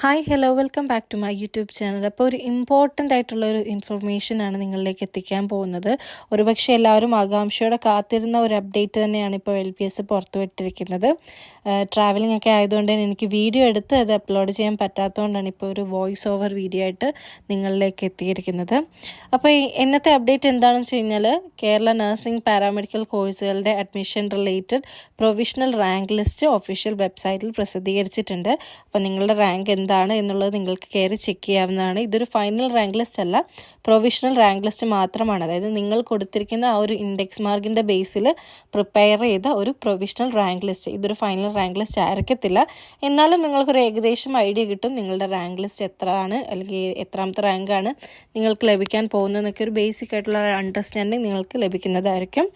Hi hello welcome back to my YouTube channel. അപ്പോൾ ഒരു important ആയിട്ടുള്ളൊരു ഇൻഫർമേഷനാണ് നിങ്ങളിലേക്ക് എത്തിക്കാൻ പോകുന്നത്. ഒരുപക്ഷെ എല്ലാവരും ആകാംക്ഷയോടെ കാത്തിരുന്ന ഒരു അപ്ഡേറ്റ് തന്നെയാണ് ഇപ്പോൾ LBS പുറത്തുവിട്ടിരിക്കുന്നത്. ട്രാവലിംഗ് ഒക്കെ ആയതുകൊണ്ട് തന്നെ എനിക്ക് വീഡിയോ എടുത്ത് അത് അപ്ലോഡ് ചെയ്യാൻ പറ്റാത്തതുകൊണ്ടാണ് ഇപ്പോൾ ഒരു വോയിസ് ഓവർ വീഡിയോ ആയിട്ട് നിങ്ങളിലേക്ക് എത്തിയിരിക്കുന്നത്. അപ്പോൾ ഇന്നത്തെ അപ്ഡേറ്റ് എന്താണെന്ന് വെച്ച് കഴിഞ്ഞാൽ കേരള നഴ്സിംഗ് പാരാമെഡിക്കൽ കോഴ്സുകളുടെ admission related provisional rank list official വെബ്സൈറ്റിൽ പ്രസിദ്ധീകരിച്ചിട്ടുണ്ട്. അപ്പോൾ നിങ്ങളുടെ റാങ്ക് എന്താണ് എന്നുള്ളത് നിങ്ങൾക്ക് കയറി ചെക്ക് ചെയ്യാവുന്നതാണ്. ഇതൊരു ഫൈനൽ റാങ്ക് ലിസ്റ്റ് അല്ല, പ്രൊവിഷണൽ റാങ്ക് ലിസ്റ്റ് മാത്രമാണ്. അതായത് നിങ്ങൾ കൊടുത്തിരിക്കുന്ന ആ ഒരു ഇൻഡെക്സ് മാർക്കിൻ്റെ ബേസിൽ പ്രിപ്പയർ ചെയ്ത ഒരു പ്രൊവിഷണൽ റാങ്ക് ലിസ്റ്റ്. ഇതൊരു ഫൈനൽ റാങ്ക് ലിസ്റ്റ് ആയിരിക്കത്തില്ല, എന്നാലും നിങ്ങൾക്കൊരു ഏകദേശം ഐഡിയ കിട്ടും നിങ്ങളുടെ റാങ്ക് ലിസ്റ്റ് എത്രയാണ്, അല്ലെങ്കിൽ എത്രാമത്തെ റാങ്കാണ് നിങ്ങൾക്ക് ലഭിക്കാൻ പോകുന്നതെന്നൊക്കെ ഒരു ബേസിക് ആയിട്ടുള്ള അണ്ടർസ്റ്റാൻഡിങ് നിങ്ങൾക്ക് ലഭിക്കുന്നതായിരിക്കും.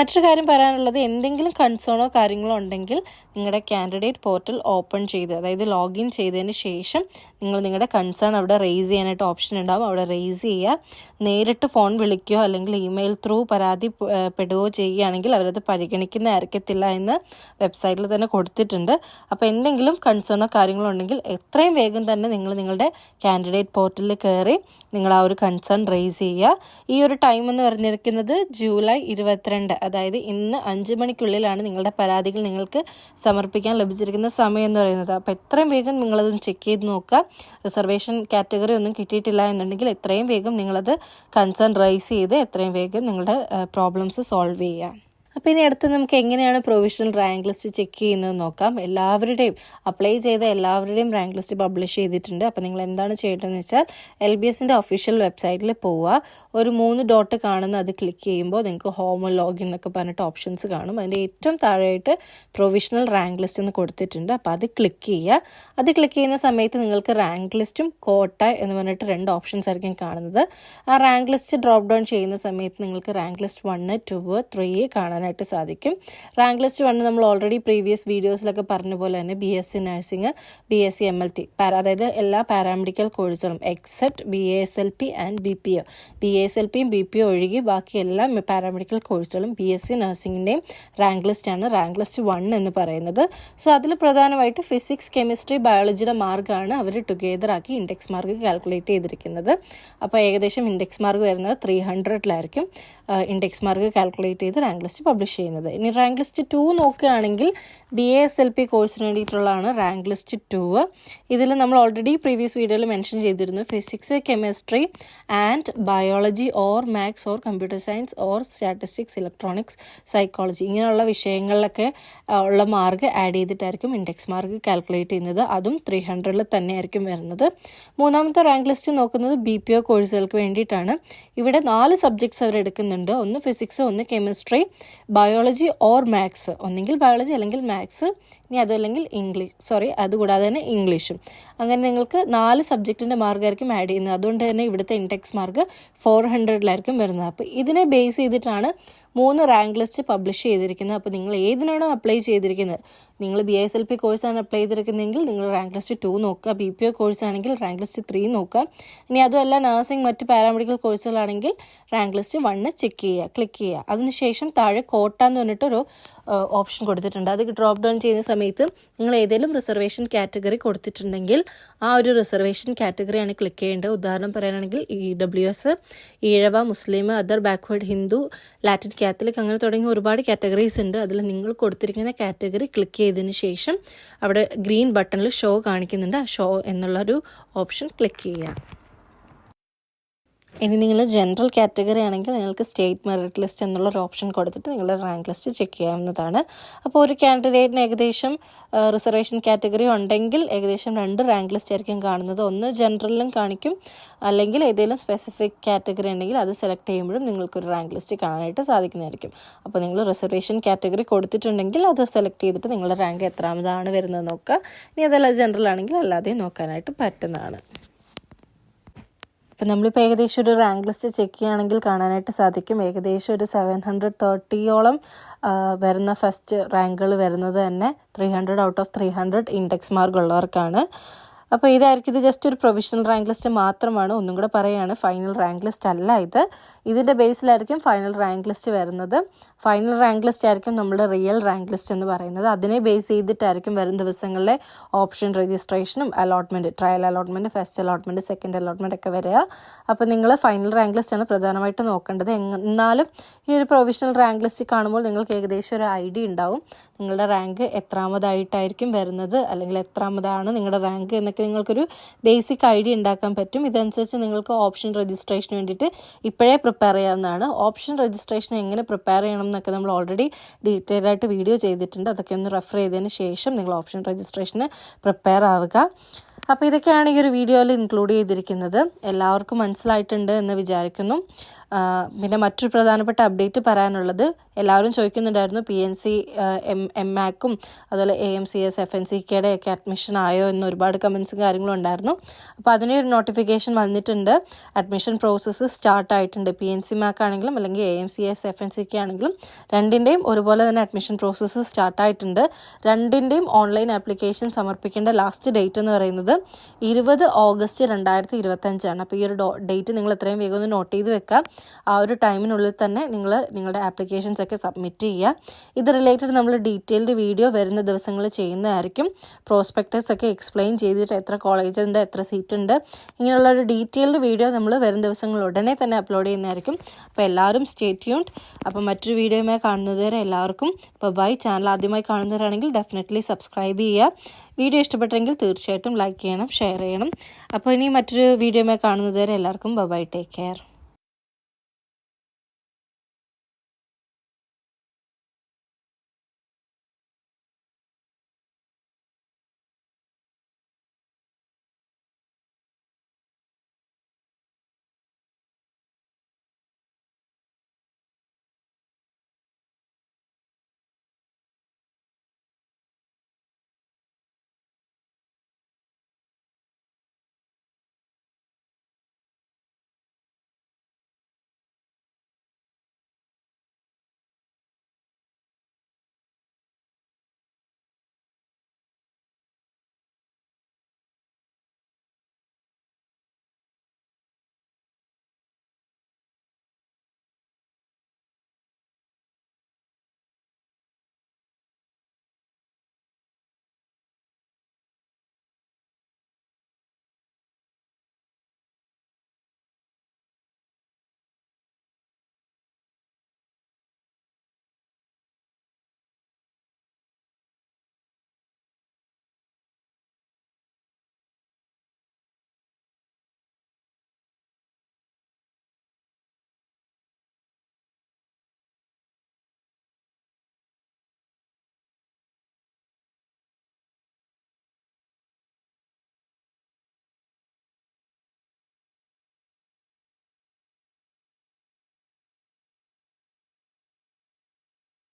മറ്റൊരു കാര്യം പറയാനുള്ളത്, എന്തെങ്കിലും കൺസേണോ കാര്യങ്ങളോ ഉണ്ടെങ്കിൽ നിങ്ങളുടെ കാൻഡിഡേറ്റ് പോർട്ടൽ ഓപ്പൺ ചെയ്ത്, അതായത് ലോഗിൻ ചെയ്തതിന് ശേഷം നിങ്ങൾ നിങ്ങളുടെ കൺസേൺ അവിടെ റേസ് ചെയ്യാനായിട്ട് ഓപ്ഷൻ ഉണ്ടാകും. അവിടെ റേസ് ചെയ്യുക. നേരിട്ട് ഫോൺ വിളിക്കുകയോ അല്ലെങ്കിൽ ഇമെയിൽ ത്രൂ പരാതിപ്പെടുകയോ ചെയ്യുകയാണെങ്കിൽ അവരത് പരിഗണിക്കുന്നതായിരിക്കത്തില്ല എന്ന് വെബ്സൈറ്റിൽ തന്നെ കൊടുത്തിട്ടുണ്ട്. അപ്പോൾ എന്തെങ്കിലും കൺസേണോ കാര്യങ്ങളോ ഉണ്ടെങ്കിൽ എത്രയും വേഗം തന്നെ നിങ്ങൾ നിങ്ങളുടെ കാൻഡിഡേറ്റ് പോർട്ടലിൽ കയറി നിങ്ങൾ ആ ഒരു കൺസേൺ റേസ് ചെയ്യുക. ഈ ഒരു ടൈം എന്ന് പറഞ്ഞിരിക്കുന്നത് ജൂലൈ 22, അതായത് ഇന്ന് 5 മണിക്കുള്ളിലാണ് നിങ്ങളുടെ പരാതികൾ നിങ്ങൾക്ക് സമർപ്പിക്കാൻ ലഭിച്ചിരിക്കുന്ന സമയം എന്ന് പറയുന്നത്. അപ്പോൾ എത്രയും വേഗം നിങ്ങളതൊന്ന് ചെക്ക് ചെയ്ത് നോക്കുക. റിസർവേഷൻ കാറ്റഗറി ഒന്നും കിട്ടിയിട്ടില്ല എന്നുണ്ടെങ്കിൽ എത്രയും വേഗം നിങ്ങളത് കൺസേൺ റൈസ് ചെയ്ത് എത്രയും വേഗം നിങ്ങളുടെ പ്രോബ്ലംസ് സോൾവ് ചെയ്യുക. അപ്പോൾ ഇനി അടുത്ത് നമുക്ക് എങ്ങനെയാണ് പ്രൊവിഷണൽ റാങ്ക് ലിസ്റ്റ് ചെക്ക് ചെയ്യുന്നത് നോക്കാം. എല്ലാവരുടെയും അപ്ലൈ ചെയ്ത എല്ലാവരുടെയും റാങ്ക് ലിസ്റ്റ് പബ്ലിഷ് ചെയ്തിട്ടുണ്ട്. അപ്പോൾ നിങ്ങൾ എന്താണ് ചെയ്യേണ്ടതെന്ന് വെച്ചാൽ LBSൻ്റെ ഒഫീഷ്യൽ വെബ്സൈറ്റിൽ പോവുക. ഒരു 3 ഡോട്ട് കാണുന്ന അത് ക്ലിക്ക് ചെയ്യുമ്പോൾ നിങ്ങൾക്ക് ഹോം ലോഗിൻ എന്നൊക്കെ പറഞ്ഞിട്ട് ഓപ്ഷൻസ് കാണും. അതിൻ്റെ ഏറ്റവും താഴെയായിട്ട് പ്രൊവിഷണൽ റാങ്ക് ലിസ്റ്റ് എന്ന് കൊടുത്തിട്ടുണ്ട്. അപ്പോൾ അത് ക്ലിക്ക് ചെയ്യുക. അത് ക്ലിക്ക് ചെയ്യുന്ന സമയത്ത് നിങ്ങൾക്ക് റാങ്ക് ലിസ്റ്റും കോട്ട എന്ന് പറഞ്ഞിട്ട് 2 ഓപ്ഷൻസ് ആയിരിക്കും കാണുന്നത്. ആ റാങ്ക് ലിസ്റ്റ് ഡ്രോപ്പ് ഡൗൺ ചെയ്യുന്ന സമയത്ത് നിങ്ങൾക്ക് റാങ്ക് ലിസ്റ്റ് 1, 2, 3 കാണാനായിട്ട് സാധിക്കും. റാങ്ക് ലിസ്റ്റ് 1 നമ്മൾ ഓൾറെഡി പ്രീവിയസ് വീഡിയോസിലൊക്കെ പറഞ്ഞ പോലെ തന്നെ BSc നഴ്സിംഗ്, BSc MLT, അതായത് എല്ലാ പാരാമെഡിക്കൽ കോഴ്സുകളും except BASLP and BPO, BASLPയും BPO ഒഴികെ ബാക്കി എല്ലാ പാരാമെഡിക്കൽ കോഴ്സുകളും BSc നഴ്സിംഗിൻ്റെയും റാങ്ക് ലിസ്റ്റാണ് റാങ്ക് ലിസ്റ്റ് 1 എന്ന് പറയുന്നത്. സോ അതിൽ പ്രധാനമായിട്ട് ഫിസിക്സ്, കെമിസ്ട്രി, ബയോളജിയുടെ മാർക്കാണ് അവർ ടുഗെദർ ആക്കി ഇൻഡെക്സ് മാർക്ക് കാൽക്കുലേറ്റ് ചെയ്തിരിക്കുന്നത്. അപ്പോൾ ഏകദേശം ഇൻഡെക്സ് മാർക്ക് വരുന്നത് 300-ലായിരിക്കും ഇൻഡെക്സ് മാർക്ക് കാൽക്കുലേറ്റ് ചെയ്ത് റാങ്ക് ലിസ്റ്റ് പബ്ലിഷ് ചെയ്യുന്നത്. ഇനി റാങ്ക് ലിസ്റ്റ് 2 നോക്കുകയാണെങ്കിൽ BASLP കോഴ്സിന് വേണ്ടിയിട്ടുള്ളതാണ് റാങ്ക് ലിസ്റ്റ് 2. ഇതിൽ നമ്മൾ ഓൾറെഡി പ്രീവിയസ് വീഡിയോയിൽ മെൻഷൻ ചെയ്തിരുന്നു physics, chemistry and biology or maths or computer science or statistics, electronics, psychology ഇങ്ങനെയുള്ള വിഷയങ്ങളിലൊക്കെ ഉള്ള മാർക്ക് ആഡ് ചെയ്തിട്ടായിരിക്കും ഇൻഡെക്സ് മാർക്ക് കാൽക്കുലേറ്റ് ചെയ്യുന്നത്. അതും 300-ൽ തന്നെയായിരിക്കും വരുന്നത്. മൂന്നാമത്തെ റാങ്ക് ലിസ്റ്റ് നോക്കുന്നത് BPO കോഴ്സുകൾക്ക് വേണ്ടിയിട്ടാണ്. ഇവിടെ 4 സബ്ജക്ട്സ് അവർ എടുക്കുന്നുണ്ട്. ഒന്ന് ഫിസിക്സ്, ഒന്ന് കെമിസ്ട്രി, ബയോളജി ഓർ മാത്സ്, ഒന്നെങ്കിൽ ബയോളജി അല്ലെങ്കിൽ മാത്സ്, ഇനി അതല്ലെങ്കിൽ അതുകൂടാതെ തന്നെ ഇംഗ്ലീഷും. അങ്ങനെ നിങ്ങൾക്ക് 4 സബ്ജക്റ്റിൻ്റെ മാർക്കായിരിക്കും ആഡ് ചെയ്യുന്നത്. അതുകൊണ്ട് തന്നെ ഇവിടുത്തെ ഇൻഡെക്സ് മാർക്ക് 400-ലായിരിക്കും വരുന്നത്. അപ്പോൾ ഇതിനെ ബേസ് ചെയ്തിട്ടാണ് 3 റാങ്ക് ലിസ്റ്റ് പബ്ലിഷ് ചെയ്തിരിക്കുന്നത്. അപ്പോൾ നിങ്ങൾ ഏതിനാണോ അപ്ലൈ ചെയ്തിരിക്കുന്നത്, നിങ്ങൾ BASLP കോഴ്സാണ് അപ്ലൈ ചെയ്തിരിക്കുന്നതെങ്കിൽ നിങ്ങൾ റാങ്ക് ലിസ്റ്റ് 2 നോക്കുക. BPO കോഴ്സാണെങ്കിൽ റാങ്ക് ലിസ്റ്റ് 3 നോക്കുക. ഇനി അതുമല്ല നഴ്സിംഗ്, മറ്റ് പാരാമെഡിക്കൽ കോഴ്സുകളാണെങ്കിൽ റാങ്ക് ലിസ്റ്റ് 1 ചെക്ക് ചെയ്യുക, ക്ലിക്ക് ചെയ്യുക. അതിനുശേഷം താഴെ കോട്ട എന്ന് പറഞ്ഞിട്ടൊരു ഓപ്ഷൻ കൊടുത്തിട്ടുണ്ട്. അത് ഡ്രോപ്പ് ഡൗൺ ചെയ്യുന്ന സമയത്ത് നിങ്ങൾ ഏതെങ്കിലും റിസർവേഷൻ കാറ്റഗറി കൊടുത്തിട്ടുണ്ടെങ്കിൽ ആ ഒരു റിസർവേഷൻ കാറ്റഗറിയാണ് ക്ലിക്ക് ചെയ്യേണ്ടത്. ഉദാഹരണം പറയാനാണെങ്കിൽ EWS, Ezhava, Muslim, other backward, Hindu, Latin Catholic, അങ്ങനെ തുടങ്ങി ഒരുപാട് കാറ്റഗറീസ് ഉണ്ട്. അതിൽ നിങ്ങൾ കൊടുത്തിരിക്കുന്ന കാറ്റഗറി ക്ലിക്ക് ചെയ്തതിന് ശേഷം അവിടെ ഗ്രീൻ ബട്ടണിൽ ഷോ കാണിക്കുന്നുണ്ട്. ആ ഷോ എന്നുള്ളൊരു ഓപ്ഷൻ ക്ലിക്ക് ചെയ്യുക. ഇനി നിങ്ങൾ ജനറൽ കാറ്റഗറി ആണെങ്കിൽ നിങ്ങൾക്ക് സ്റ്റേറ്റ് മെറിറ്റ് ലിസ്റ്റ് എന്നുള്ളൊരു ഓപ്ഷൻ കൊടുത്തിട്ട് നിങ്ങളുടെ റാങ്ക് ലിസ്റ്റ് ചെക്ക് ചെയ്യാവുന്നതാണ്. അപ്പോൾ ഒരു കാൻഡിഡേറ്റിന് ഏകദേശം റിസർവേഷൻ കാറ്റഗറി ഉണ്ടെങ്കിൽ ഏകദേശം 2 റാങ്ക് ലിസ്റ്റ് ആയിരിക്കും കാണുന്നത്. ഒന്ന് ജനറലിലും കാണിക്കും, അല്ലെങ്കിൽ ഏതെങ്കിലും സ്പെസിഫിക് കാറ്റഗറി ഉണ്ടെങ്കിൽ അത് സെലക്ട് ചെയ്യുമ്പോഴും നിങ്ങൾക്കൊരു റാങ്ക് ലിസ്റ്റ് കാണാനായിട്ട് സാധിക്കുന്നതായിരിക്കും. അപ്പോൾ നിങ്ങൾ റിസർവേഷൻ കാറ്റഗറി കൊടുത്തിട്ടുണ്ടെങ്കിൽ അത് സെലക്ട് ചെയ്തിട്ട് നിങ്ങളുടെ റാങ്ക് എത്രാമതാണ് വരുന്നത് നോക്കുക. ഇനി അതല്ല ജനറൽ ആണെങ്കിൽ അല്ലാതെ നോക്കാനായിട്ട് പറ്റുന്നതാണ്. അപ്പോൾ നമ്മളിപ്പോൾ ഏകദേശം ഒരു റാങ്ക് ലിസ്റ്റ് ചെക്ക് ചെയ്യുകയാണെങ്കിൽ കാണാനായിട്ട് സാധിക്കും ഏകദേശം ഒരു 730ഓളം വരുന്ന ഫസ്റ്റ് റാങ്കുകൾ വരുന്നത് തന്നെ 300 ഔട്ട് ഓഫ് 300 ഇൻഡെക്സ് മാർക്ക് ഉള്ളവർക്കാണ്. അപ്പോൾ ഇതായിരിക്കും, ഇത് ജസ്റ്റ് ഒരു പ്രൊവിഷണൽ റാങ്ക് ലിസ്റ്റ് മാത്രമാണ്. ഒന്നും കൂടെ പറയുകയാണ്, ഫൈനൽ റാങ്ക് ലിസ്റ്റ് അല്ല ഇത്. ഇതിൻ്റെ ബേസിലായിരിക്കും ഫൈനൽ റാങ്ക് ലിസ്റ്റ് വരുന്നത്. ഫൈനൽ റാങ്ക് ലിസ്റ്റ് ആയിരിക്കും നമ്മുടെ റിയൽ റാങ്ക് ലിസ്റ്റ് എന്ന് പറയുന്നത്. അതിനെ ബേസ് ചെയ്തിട്ടായിരിക്കും വരും ദിവസങ്ങളിലെ ഓപ്ഷൻ രജിസ്ട്രേഷനും allotment, trial allotment, first allotment, second allotment ഒക്കെ വരിക. അപ്പോൾ നിങ്ങൾ ഫൈനൽ റാങ്ക് ലിസ്റ്റാണ് പ്രധാനമായിട്ട് നോക്കേണ്ടത്. എന്നാലും ഈ ഒരു പ്രൊവിഷണൽ റാങ്ക് ലിസ്റ്റ് കാണുമ്പോൾ നിങ്ങൾക്ക് ഏകദേശം ഒരു ഐഡിയ ഉണ്ടാവും നിങ്ങളുടെ റാങ്ക് എത്രാമതായിട്ടായിരിക്കും വരുന്നത്, അല്ലെങ്കിൽ എത്രാമതാണ് നിങ്ങളുടെ റാങ്ക് എന്നൊക്കെ നിങ്ങൾക്കൊരു ബേസിക് ഐഡിയ ഉണ്ടാക്കാൻ പറ്റും. ഇതനുസരിച്ച് നിങ്ങൾക്ക് ഓപ്ഷൻ രജിസ്ട്രേഷന് വേണ്ടിയിട്ട് ഇപ്പോഴേ പ്രിപ്പയർ ചെയ്യാവുന്നതാണ്. ഓപ്ഷൻ രജിസ്ട്രേഷൻ എങ്ങനെ പ്രിപ്പയർ ചെയ്യണം എന്നൊക്കെ നമ്മൾ ഓൾറെഡി ഡീറ്റെയിൽ ആയിട്ട് വീഡിയോ ചെയ്തിട്ടുണ്ട്. അതൊക്കെ ഒന്ന് റെഫർ ചെയ്തതിന് ശേഷം നിങ്ങൾ ഓപ്ഷൻ രജിസ്ട്രേഷന് പ്രിപ്പയർ ആവുക. അപ്പോൾ ഇതൊക്കെയാണ് ഈ ഒരു വീഡിയോയിൽ ഇൻക്ലൂഡ് ചെയ്തിരിക്കുന്നത്. എല്ലാവർക്കും മനസ്സിലായിട്ടുണ്ട് എന്ന് വിചാരിക്കുന്നു. പിന്നെ മറ്റൊരു പ്രധാനപ്പെട്ട അപ്ഡേറ്റ് പറയാനുള്ളത്, എല്ലാവരും ചോദിക്കുന്നുണ്ടായിരുന്നു PNC MACും അതുപോലെ AMCS FNCKയുടെ ഒക്കെ അഡ്മിഷൻ ആയോ എന്ന് ഒരുപാട് കമൻസും കാര്യങ്ങളും ഉണ്ടായിരുന്നു. അപ്പോൾ അതിനൊരു നോട്ടിഫിക്കേഷൻ വന്നിട്ടുണ്ട്. അഡ്മിഷൻ പ്രോസസ്സ് സ്റ്റാർട്ട് ആയിട്ടുണ്ട്. PNC MAC ആണെങ്കിലും അല്ലെങ്കിൽ AMCS FNCK ആണെങ്കിലും രണ്ടിൻ്റെയും ഒരുപോലെ തന്നെ അഡ്മിഷൻ പ്രോസസ്സ് സ്റ്റാർട്ടായിട്ടുണ്ട്. രണ്ടിൻ്റെയും ഓൺലൈൻ ആപ്ലിക്കേഷൻ സമർപ്പിക്കേണ്ട ലാസ്റ്റ് ഡേറ്റ് എന്ന് പറയുന്നത് 20 ഓഗസ്റ്റ് 2025. അപ്പോൾ ഈ ഒരു ഡേറ്റ് നിങ്ങൾ എത്രയും വേഗം ഒന്ന് നോട്ട് ചെയ്ത് വെക്കുക. ആ ഒരു ടൈമിനുള്ളിൽ തന്നെ നിങ്ങൾ നിങ്ങളുടെ ആപ്ലിക്കേഷൻസ് ഒക്കെ സബ്മിറ്റ് ചെയ്യുക. ഇത് റിലേറ്റഡ് നമ്മൾ ഡീറ്റെയിൽഡ് വീഡിയോ വരുന്ന ദിവസങ്ങളിൽ ചെയ്യുന്നതായിരിക്കും. പ്രോസ്പെക്ടസ് ഒക്കെ എക്സ്പ്ലെയിൻ ചെയ്തിട്ട് എത്ര കോളേജ് ഉണ്ട്, എത്ര സീറ്റ് ഉണ്ട്, ഇങ്ങനെയുള്ള ഒരു ഡീറ്റെയിൽഡ് വീഡിയോ നമ്മൾ വരും ദിവസങ്ങളിൽ ഉടനെ തന്നെ അപ്ലോഡ് ചെയ്യുന്നതായിരിക്കും. അപ്പോൾ എല്ലാവരും സ്റ്റേ ട്യൂൺഡ്. അപ്പോൾ മറ്റൊരു വീഡിയോയുമായി കാണുന്നതുവരെ എല്ലാവർക്കും ബൈ. ചാനൽ ആദ്യമായി കാണുന്നവരാണെങ്കിൽ ഡെഫിനറ്റ്ലി സബ്സ്ക്രൈബ് ചെയ്യുക. വീഡിയോ ഇഷ്ടപ്പെട്ടെങ്കിൽ തീർച്ചയായിട്ടും ലൈക്ക് ചെയ്യണം, ഷെയർ ചെയ്യണം. അപ്പോൾ ഇനി മറ്റൊരു വീഡിയോയുമായി കാണുന്നതുവരെ എല്ലാവർക്കും ബൈ. Take care.